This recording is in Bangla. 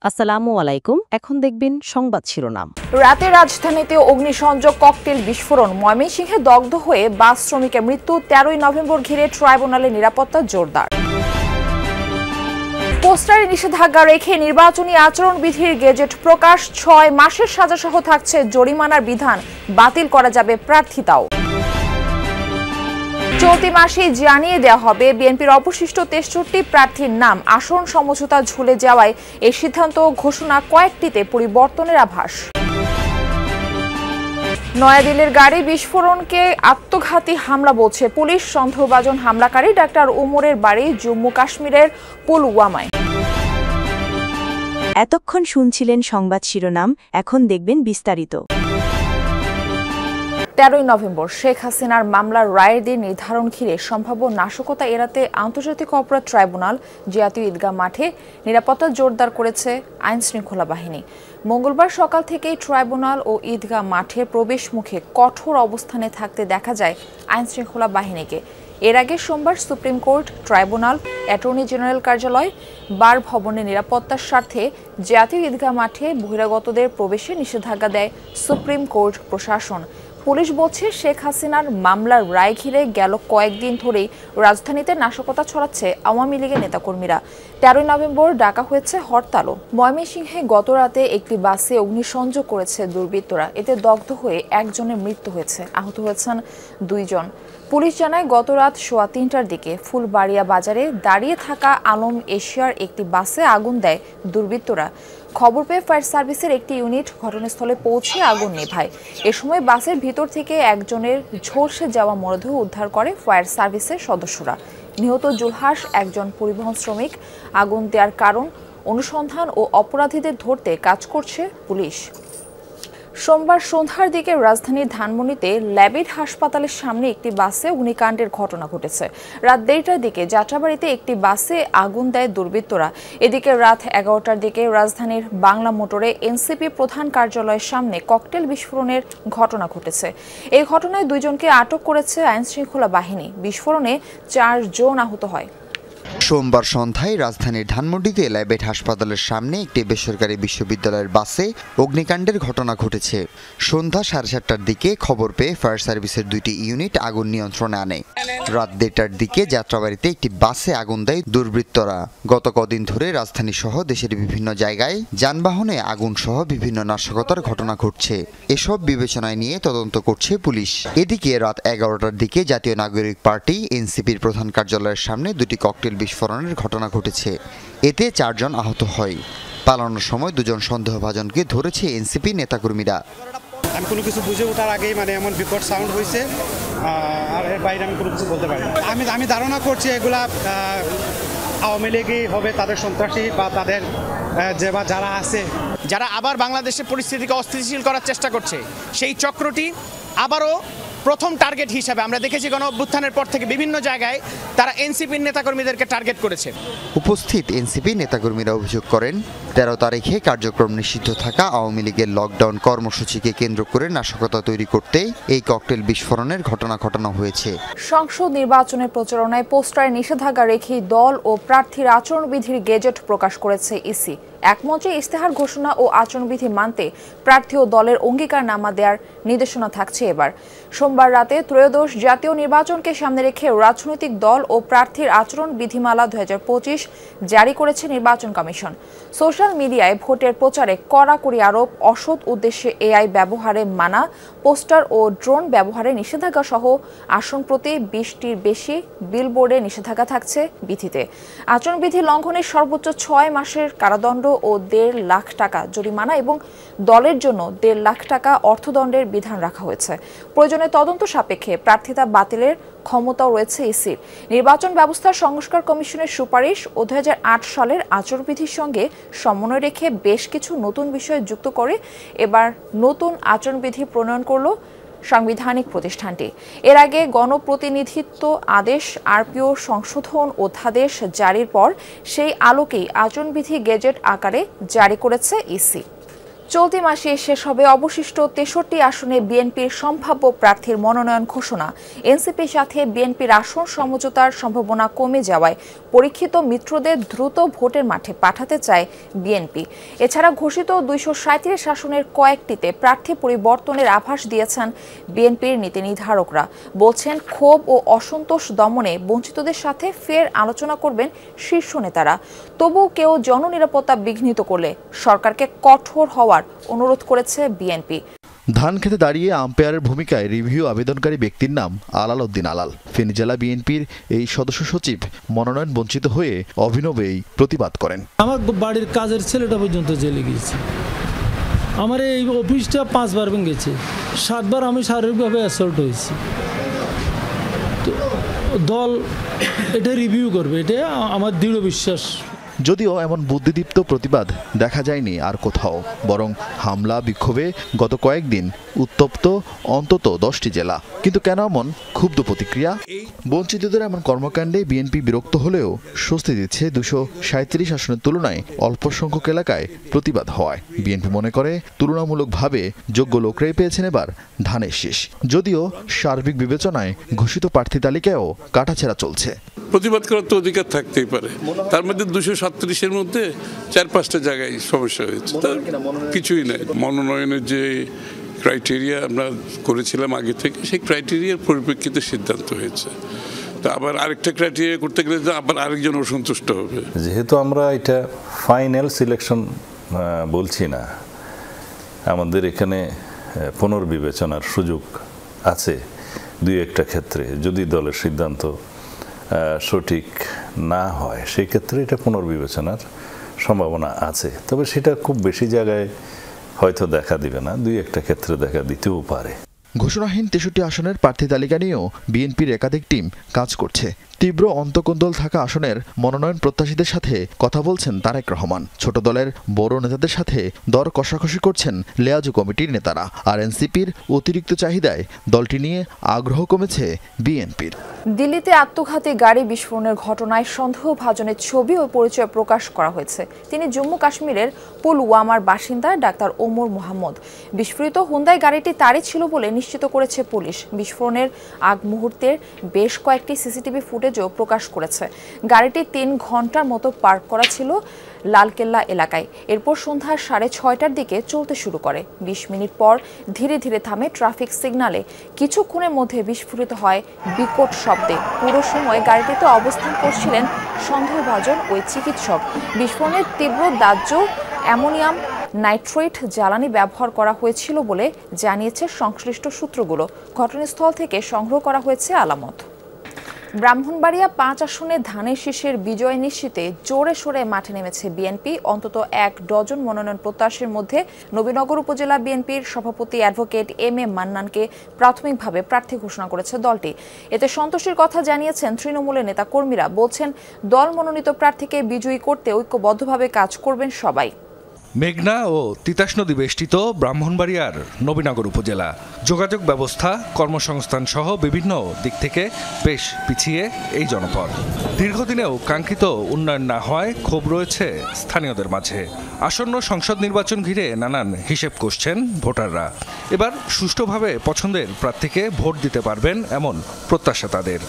আসসালামু আলাইকুম। এখন দেখবেন সংবাদ শিরোনাম। রাতে রাজধানীতে অগ্নিসংযোগ ককটেল বিস্ফোরণ, ময়মনসিংহে দগ্ধ হয়ে বাস শ্রমিকের মৃত্যু। 13ই নভেম্বর ঘিরে ট্রাইব্যুনালে নিরাপত্তা জোরদার। পোস্টারে নিষেধাজ্ঞা রেখে নির্বাচনী আচরণবিধির গেজেট প্রকাশ। 6 মাসের সাজাসহ থাকছে জরিমানার বিধান, বাতিল করা যাবে প্রার্থিতাও। চলতি মাসেই জানিয়ে দেওয়া হবে বিএনপির অবশিষ্ট 63 প্রার্থীর নাম। আসন সমঝোতা ঝুলে যাওয়ায় এই সিদ্ধান্ত ঘোষণা, কয়েকটিতে পরিবর্তনের আভাস। নয়াদিল্লির গাড়ি বিস্ফোরণকে আত্মঘাতী হামলা বলছে পুলিশ। সন্দেহভাজন হামলাকারী ডাক্তার উমরের বাড়ি জম্মু কাশ্মীরের পুলওয়ামায়। এতক্ষণ শুনছিলেন সংবাদ শিরোনাম, এখন দেখবেন বিস্তারিত। 13ই নভেম্বর শেখ হাসিনার মামলার রায়ের দিন নির্ধারণ ঘিরে সম্ভাব্য নাশকতা এড়াতে আন্তর্জাতিক অপরাধ ট্রাইব্যুনাল জাতীয় ঈদগাহ মাঠে নিরাপত্তা জোরদার করেছে আইন শৃঙ্খলা বাহিনী। মঙ্গলবার সকাল থেকেই ট্রাইব্যুনাল ও ঈদগাহ মাঠের প্রবেশ মুখে কঠোর অবস্থানে থাকতে দেখা যায় আইন শৃঙ্খলা বাহিনীকে। এর আগে সোমবার supreme court, tribunal, attorney general কার্যালয়, বার ভবনের নিরাপত্তার স্বার্থে জাতীয় ঈদগাহ মাঠে বহিরাগতদের প্রবেশে নিষেধাজ্ঞা দেয় সুপ্রিম কোর্ট প্রশাসন। পুলিশ বলছে, শেখ হাসিনার মামলার রায় ঘিরে গেল কয়েকদিন ধরেই রাজধানীতে নাশকতা ছড়াচ্ছে আওয়ামী লীগের নেতাকর্মীরা। 13ই নভেম্বর ডাকা হয়েছে হরতালও। ময়মনসিংহে গতরাতে একটি বাসে অগ্নিসংযোগ করেছে দুর্বৃত্তরা। এতে দগ্ধ হয়ে একজনের মৃত্যু হয়েছে, আহত হয়েছেন 2 জন। পুলিশ জানায়, গতরাত 3:15টার দিকে ফুলবাড়িয়া বাজারে দাঁড়িয়ে থাকা আলম এশিয়ার একটি বাসে আগুন দেয় দুর্বৃত্তরা। খবর পেয়ে ফায়ার সার্ভিসের একটি ইউনিট ঘটনাস্থলে পৌঁছে আগুন নেভায়। এ সময় বাসের ভিতর থেকে একজনের ঝলসে যাওয়া মরদেহ উদ্ধার করে ফায়ার সার্ভিসের সদস্যরা। নিহত জুলহাস একজন পরিবহন শ্রমিক। আগুন দেওয়ার কারণ অনুসন্ধান ও অপরাধীদের ধরতে কাজ করছে পুলিশ। সোমবার সন্ধ্যার দিকে রাজধানীর ধানমন্ডিতে ল্যাবেড হাসপাতালের সামনে একটি বাসে অগ্নিকাণ্ডের ঘটনা ঘটেছে। রাত 1:30টার দিকে যাত্রাবাড়িতে একটি বাসে আগুন দেয় দুর্বৃত্তরা। এদিকে রাত 11টার দিকে রাজধানীর বাংলা মোটরে এনসিপি প্রধান কার্যালয়ের সামনে ককটেল বিস্ফোরণের ঘটনা ঘটেছে। এই ঘটনায় 2 জনকে আটক করেছে আইনশৃঙ্খলা বাহিনী। বিস্ফোরণে 4 জন আহত হয়। সোমবার সন্ধ্যায় রাজধানীর ধানমন্ডিতে ল্যাবেড হাসপাতালের সামনে একটি বেসরকারি বিশ্ববিদ্যালয়ের বাসে অগ্নিকাণ্ডের ঘটনা ঘটেছে। সন্ধ্যা 7:30টার দিকে খবর পেয়ে ফায়ার সার্ভিসের 2টি ইউনিট আগুন নিয়ন্ত্রণে আনে। রাত 1:30টার দিকে যাত্রাবাড়িতে একটি বাসে আগুন দেয় দুর্বৃত্তরা। গত কদিন ধরে রাজধানী সহ দেশের বিভিন্ন জায়গায় যানবাহনে আগুন সহ বিভিন্ন নাশকতার ঘটনা ঘটছে। এসব বিবেচনায় নিয়ে তদন্ত করছে পুলিশ। এদিকে রাত 11টার দিকে জাতীয় নাগরিক পার্টি এনসিপির প্রধান কার্যালয়ের সামনে 2টি ককটেল বিস্ফোরণের ঘটনা ঘটেছে। এতে 4 জন আহত হয়। পালানোর সময় 2 জন সন্দেহভাজনকে ধরেছে এনসিপি নেতাকর্মীরা। আমি কোনো কিছু বুঝে ওঠার আগেই এমন বিকট সাউন্ড হয়েছে, আর এর বাইরে আমি কোনো কিছু বলতে পারি না। আমি ধারণা করছি এগুলা আওয়ামী লীগই হবে, তাদের সন্ত্রাসী বা তাদের যারা আছে, যারা আবার বাংলাদেশের পরিস্থিতিকে অস্থিতিশীল করার চেষ্টা করছে। সেই চক্রটি আবারও প্রথম টার্গেট হিসাবে আমরা দেখেছি গণ অভ্যুত্থানের পর থেকে বিভিন্ন জায়গায় তারা এনসিপির নেতাকর্মীদেরকে টার্গেট করেছে। উপস্থিত এনসিপি নেতাকর্মীরা অভিযোগ করেন, 13 তারিখে কার্যক্রম নিষিদ্ধ থাকা আওয়ামী লীগের লকডাউন কর্মসূচিকে কেন্দ্র করে নাশকতা তৈরি করতে এই ককটেল বিস্ফোরণের ঘটনা ঘটানো হয়েছে। সংসদ নির্বাচনের প্রচারণায় পোস্টারে নিষেধাজ্ঞা রেখে দল ও প্রার্থীর আচরণবিধির গেজেট প্রকাশ করেছে ইসি। একমঞ্চে ইস্তেহার ঘোষণা ও আচরণবিধি মানতে প্রার্থী ও দলের অঙ্গীকারনামা দেওয়ার নির্দেশনা থাকছে এবার। সোমবার রাতে ত্রয়োদশ জাতীয় নির্বাচনকে সামনে রেখে রাজনৈতিক দল ও প্রার্থীর আচরণ বিধিমালা 2025 জারি করেছে নির্বাচন কমিশন। সোশ্যাল মিডিয়ায় ভোটের প্রচারে কড়াকড়ি আরোপ, অসৎ উদ্দেশ্যে এআই ব্যবহারে মানা, পোস্টার ও ড্রোন ব্যবহারে নিষেধাজ্ঞা সহ আসন প্রতি 20টির বেশি বিলবোর্ডে নিষেধাজ্ঞা থাকছে বিধিতে। আচরণবিধি লঙ্ঘনের সর্বোচ্চ 6 মাসের কারাদণ্ড ও 1.5 লাখ টাকা জরিমানা এবং দলের জন্য 1.5 লাখ টাকা অর্থদণ্ডের বিধান রাখা হয়েছে। প্রয়োজনে তদন্ত সাপেক্ষে প্রার্থিতা বাতিলের ক্ষমতাও রয়েছে ইসির। নির্বাচন ব্যবস্থার সংস্কার কমিশনের সুপারিশ ও 2008 সালের আচরণবিধির সঙ্গে সমন্বয় রেখে বেশ কিছু নতুন বিষয় যুক্ত করে এবার নতুন আচরণবিধি প্রণয়ন করল সাংবিধানিক প্রতিষ্ঠানটি। এর আগে গণপ্রতিনিধিত্ব আদেশ আরপিও সংশোধন অধ্যাদেশ জারির পর সেই আলোকেই আচরণবিধি গেজেট আকারে জারি করেছে ইসি। চলতি মাসে শেষ হবে অবশিষ্ট 63 আসনে বিএনপির সম্ভাব্য প্রার্থীর মনোনয়ন ঘোষণা। এনসিপির সাথে বিএনপির আসন সমঝোতার সম্ভাবনা কমে যাওয়ায় পরীক্ষিত মিত্রদের দ্রুত ভোটের মাঠে পাঠাতে চায় বিএনপি। এছাড়া ঘোষিত 237 আসনের কয়েকটিতে প্রার্থী পরিবর্তনের আভাস দিয়েছেন বিএনপির নীতি নির্ধারকরা। বলছেন, ক্ষোভ ও অসন্তোষ দমনে বঞ্চিতদের সাথে ফের আলোচনা করবেন শীর্ষ নেতারা। তবুও কেউ জননিরাপত্তা বিঘ্নিত করলে সরকারকে কঠোর হওয়ার অনুরোধ করেছে বিএনপি। ধান খেতে দাঁড়িয়ে আম্পায়ারের ভূমিকায় রিভিউ আবেদনকারী ব্যক্তির নাম আলাল উদ্দিন আলাল। ফেনী জেলা বিএনপির এই সদস্য সচিব মনোনয়ন বঞ্চিত হয়ে অভিনবেই প্রতিবাদ করেন। আমার বাড়ির কাজের ছেলেটা পর্যন্ত জেলে গিয়েছে। আমার এই অফিসটা 5 বার ভেঙেছে, 7 বার আমি শারীরিকভাবে অ্যাসল্ট হয়েছি। দল এটা রিভিউ করবে, এটা আমার দৃঢ় বিশ্বাস। যদিও এমন বুদ্ধিদীপ্ত প্রতিবাদ দেখা যায়নি আর কোথাও, বরং হামলা বিক্ষোভে গত কয়েকদিন উত্তপ্ত অন্তত 10টি জেলা। কিন্তু কেন এমন ক্ষুব্ধ প্রতিক্রিয়া? বঞ্চিতদের এমন কর্মকাণ্ডে বিএনপি বিরক্ত হলেও স্বস্তি দিচ্ছে 237 আসনের তুলনায় অল্প সংখ্যক এলাকায় প্রতিবাদ হওয়ায়। বিএনপি মনে করে তুলনামূলকভাবে যোগ্য লোকরাই পেয়েছেন এবার ধানের শীষ। যদিও সার্বিক বিবেচনায় ঘোষিত প্রার্থী তালিকায়ও কাটাছেঁড়া চলছে। প্রতিবাদ করার তো অধিকার থাকতেই পারে, তার মধ্যে 237-এর মধ্যে 4-5টা জায়গায় সমস্যা হয়েছে, কিছুই নাই। মনোনয়নের যে ক্রাইটেরিয়া আমরা করেছিলাম আগে থেকে, সেই ক্রাইটেরিয়ার পরিপ্রেক্ষিতে সিদ্ধান্ত হয়েছে। তা আবার আরেকটা ক্রাইটেরিয়া করতে গেলে আবার আরেকজন অসন্তুষ্ট হবে। যেহেতু আমরা এটা ফাইনাল সিলেকশন বলছি না, আমাদের এখানে পুনর্বিবেচনার সুযোগ আছে 2-1টা ক্ষেত্রে। যদি দলের সিদ্ধান্ত সঠিক না হয় সেই ক্ষেত্রে এটা পুনর্বিবেচনার সম্ভাবনা আছে, তবে সেটা খুব বেশি জায়গায় হয়তো দেখা দিবে না, 2-1টা ক্ষেত্রে দেখা দিতেও পারে। ঘোষণাহীন 63 আসনের প্রার্থী তালিকা নিয়েও বিএনপির একাধিক টিম কাজ করছে। তীব্র অন্তকোন্দল থাকা আসনের মনোনয়ন প্রত্যাশীদের সাথে কথা বলছেন তারেক রহমান। ছোট দলের বড় নেতাদের সাথে দর কষাকষি করছেন লেয়াজু কমিটির নেতারা। আর এনসিপির অতিরিক্ত চাহিদায় দলটি নিয়ে আগ্রহ কমেছে বিএনপির। দিল্লিতে আত্মঘাতী গাড়ি বিস্ফোরণের ঘটনায় সন্দেহভাজনের ছবি ও পরিচয় প্রকাশ করা হয়েছে। তিনি জম্মু কাশ্মীরের পুলওয়ামার বাসিন্দা ডাক্তার ওমর মোহাম্মদ। বিস্ফোরিত হুন্দাই গাড়িটি তারই ছিল বলে নিশ্চিত করেছে পুলিশ। বিস্ফোরণের আগ মুহূর্তের বেশ কয়েকটি সিসিটিভি ফুটেজও প্রকাশ করেছে। গাড়িটি 3 ঘন্টার মতো পার্ক করা ছিল লালকেল্লা এলাকায়। এরপর সন্ধ্যা 6:30টার দিকে চলতে শুরু করে। 20 মিনিট পর ধীরে ধীরে থামে ট্রাফিক সিগন্যালে। কিছুক্ষণের মধ্যে বিস্ফোরিত হয় বিকট শব্দে। পুরো সময় গাড়িটিতে অবস্থান করছিলেন সন্দেহভাজন ওই চিকিৎসক। বিস্ফোরণের তীব্র দাহ্য অ্যামোনিয়াম নাইট্রেট জ্বালানি ব্যবহার করা হয়েছিল বলে জানিয়েছে সংশ্লিষ্ট সূত্রগুলো। ঘটনাস্থল থেকে সংগ্রহ করা হয়েছে আলামত। ব্রাহ্মণবাড়িয়া 5 আসনে ধানের শীষের বিজয় নিশ্চিতে জোরে সোরে মাঠে নেমেছে বিএনপি। অন্তত 1 ডজন মনোনয়ন প্রত্যাশীর মধ্যে নবীনগর উপজেলা বিএনপির সভাপতি অ্যাডভোকেট এম এ মান্নানকে প্রাথমিকভাবে প্রার্থী ঘোষণা করেছে দলটি। এতে সন্তোষের কথা জানিয়েছেন তৃণমূলের নেতাকর্মীরা। বলছেন, দল মনোনীত প্রার্থীকে বিজয়ী করতে ঐক্যবদ্ধভাবে কাজ করবেন সবাই। মেঘনা ও তিতাস নদী বেষ্টিত ব্রাহ্মণবাড়িয়ার নবীনগর উপজেলা যোগাযোগ ব্যবস্থা, কর্মসংস্থান সহ বিভিন্ন দিক থেকে বেশ পিছিয়ে এই জনপদ। দীর্ঘদিনেও কাঙ্ক্ষিত উন্নয়ন না হওয়ায় ক্ষোভ রয়েছে স্থানীয়দের মাঝে। আসন্ন সংসদ নির্বাচন ঘিরে নানান হিসেব কষছেন ভোটাররা। এবার সুষ্ঠুভাবে পছন্দের প্রার্থীকে ভোট দিতে পারবেন এমন প্রত্যাশা তাদের।